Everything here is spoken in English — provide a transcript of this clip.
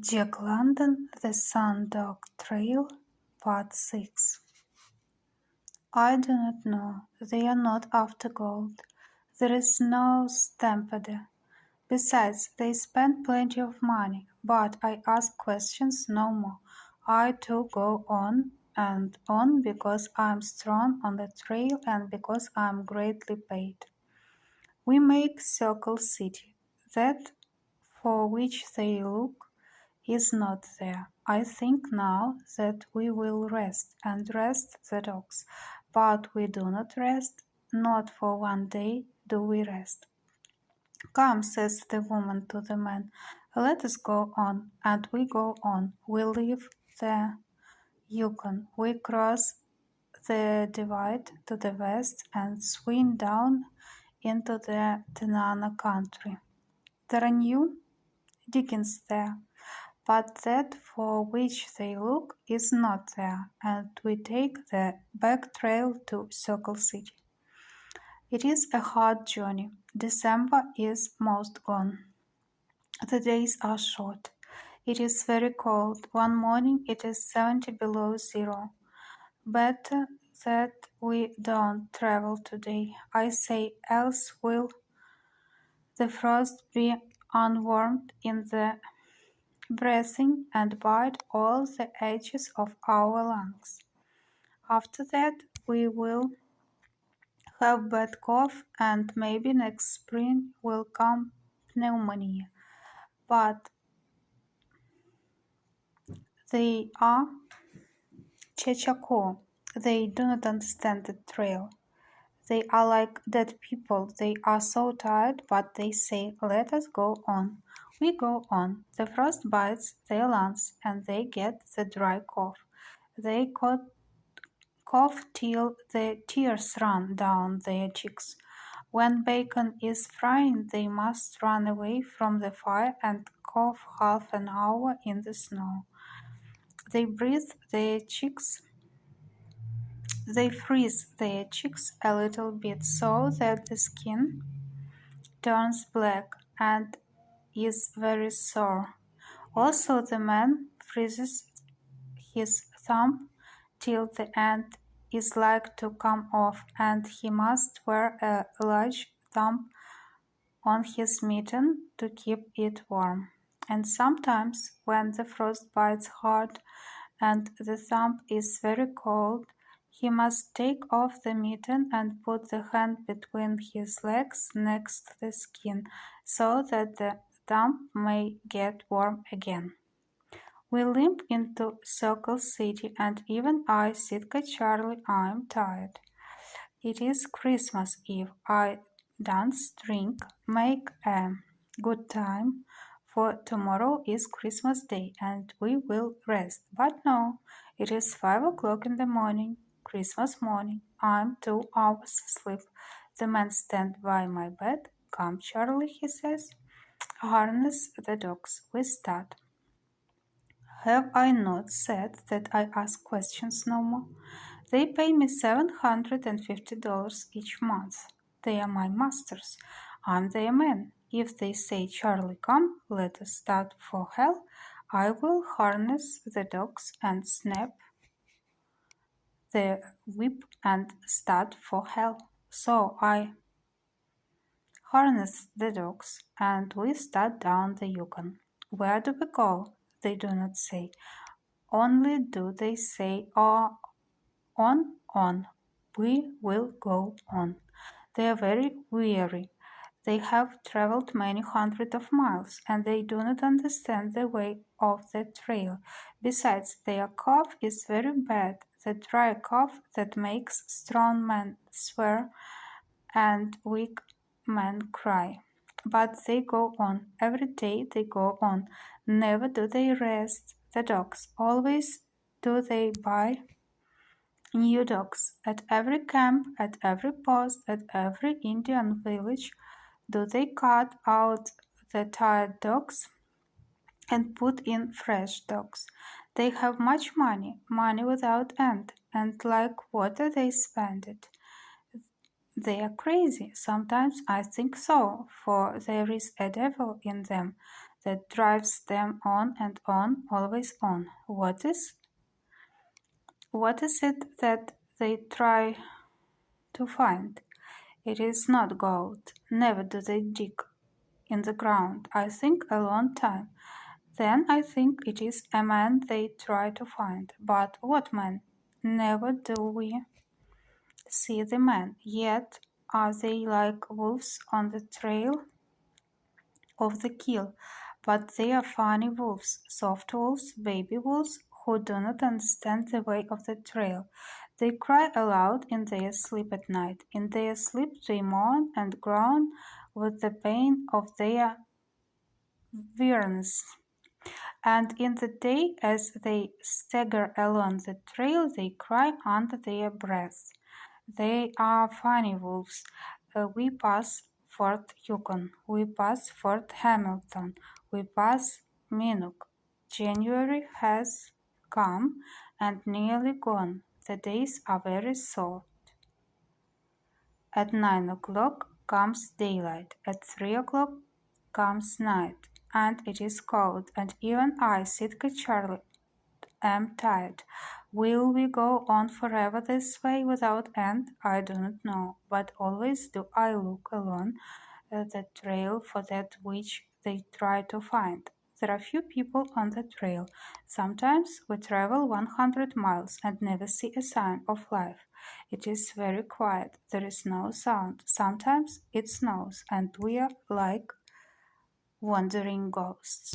Jack London, The Sundog Trail, Part 6. I do not know. They are not after gold. There is no stampede. Besides, they spend plenty of money. But I ask questions no more. I too go on and on because I am strong on the trail and because I am greatly paid. We make Circle City. That for which they look is not there. I think now that we will rest and rest the dogs, but we do not rest, not for one day do we rest. Come, says the woman to the man, let us go on, and we go on. We leave the Yukon, we cross the divide to the west and swing down into the Tanana country. There are new diggings there, but that for which they look is not there, and we take the back trail to Circle City. It is a hard journey. December is most gone. The days are short. It is very cold. One morning it is 70 below zero. Better that we don't travel today. I say, else will the frost be unwarmed in the breathing and bite all the edges of our lungs. After that, we will have bad cough and maybe next spring will come pneumonia. But they are Chechako. They do not understand the trail. They are like dead people. They are so tired, but they say, let us go on. We go on. The frost bites their lungs and they get the dry cough. They cough till the tears run down their cheeks. When bacon is frying, they must run away from the fire and cough half an hour in the snow. They freeze their cheeks a little bit so that the skin turns black and is very sore. Also, the man freezes his thumb till the end is like to come off, and he must wear a large thumb on his mitten to keep it warm. And sometimes, when the frost bites hard and the thumb is very cold, he must take off the mitten and put the hand between his legs next the skin, so that the thumb may get warm again. We limp into Circle City, and even I, Sitka Charlie, I'm tired. It is Christmas Eve. I dance, drink, make a good time, for tomorrow is Christmas Day, and we will rest. But no, it is 5 o'clock in the morning, Christmas morning. I'm 2 hours asleep. The man stands by my bed. Come, Charlie, he says. Harness the dogs. We start. Have I not said that I ask questions no more? They pay me $750 each month. They are my masters. I'm their man. If they say, Charlie, come, let us start for hell, I will harness the dogs and snap the whip and start for hell. So I harness the dogs and we start down the Yukon. Where do we go? They do not say. Only do they say, oh, on. We will go on. They are very weary. They have traveled many hundreds of miles, and they do not understand the way of the trail. Besides, their cough is very bad, the dry cough that makes strong men swear and weak men cry. But they go on. Every day they go on. Never do they rest. The dogs always do they buy new dogs. At every camp, at every post, at every Indian village, do they cut out the tired dogs and put in fresh dogs. They have much money, money without end, and like water they spend it. They are crazy. Sometimes I think so, for there is a devil in them. that drives them on and on, always on. What is it that they try to find? It is not gold. Never do they dig in the ground. I think a long time. Then I think it is a man they try to find. But what man? Never do we see the man. Yet are they like wolves on the trail of the kill? But they are funny wolves, soft wolves, baby wolves, who do not understand the way of the trail. They cry aloud in their sleep at night. In their sleep they moan and groan with the pain of their weariness. And in the day, as they stagger along the trail, they cry under their breath. They are funny wolves. We pass Fort Yukon. We pass Fort Hamilton. We pass Minnook. January has come and nearly gone. The days are very short. At 9 o'clock comes daylight. At 3 o'clock comes night. And it is cold. And even I, Sitka Charlotte, am tired. Will we go on forever this way without end? I do not know, but always do I look along the trail for that which they try to find. There are few people on the trail. Sometimes we travel 100 miles and never see a sign of life. It is very quiet. There is no sound. Sometimes it snows, and we are like wandering ghosts.